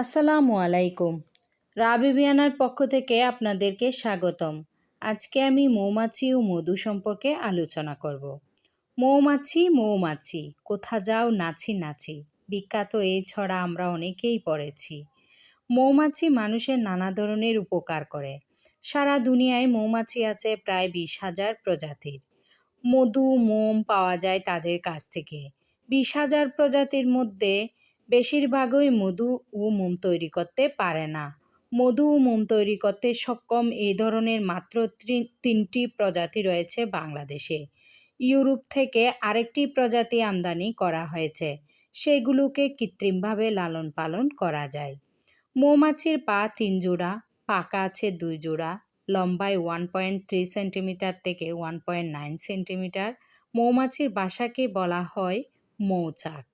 আসসালামু আলাইকুম। রাবি বিয়ানার পক্ষ থেকে আপনাদেরকে স্বাগতম। আজকে আমি মৌমাছি ও মধু সম্পর্কে আলোচনা করব। মৌমাছি মৌমাছি কোথা যাও নাচি নাচি, বিখ্যাত এই ছড়া আমরা অনেকেই পড়েছি। মৌমাছি মানুষের নানা ধরনের উপকার করে। সারা দুনিয়ায় মৌমাছি আছে প্রায় 20,000 প্রজাতির। মধু মোম পাওয়া যায় তাদের কাছ থেকে। 20,000 প্রজাতির মধ্যে বেশিরভাগই মধু ও মোম তৈরি করতে পারে না। মধু ও মোম তৈরি করতে সক্ষম এই ধরনের মাত্র তিনটি প্রজাতি রয়েছে বাংলাদেশে। ইউরোপ থেকে আরেকটি প্রজাতি আমদানি করা হয়েছে, সেগুলোকে কৃত্রিমভাবে লালন পালন করা যায়। মৌমাছির পা 3 জোড়া, পাখা আছে 2 জোড়া, লম্বায় 1.3 সেন্টিমিটার থেকে 1.9 সেন্টিমিটার। মৌমাছির বাসাকে বলা হয় মৌচাক।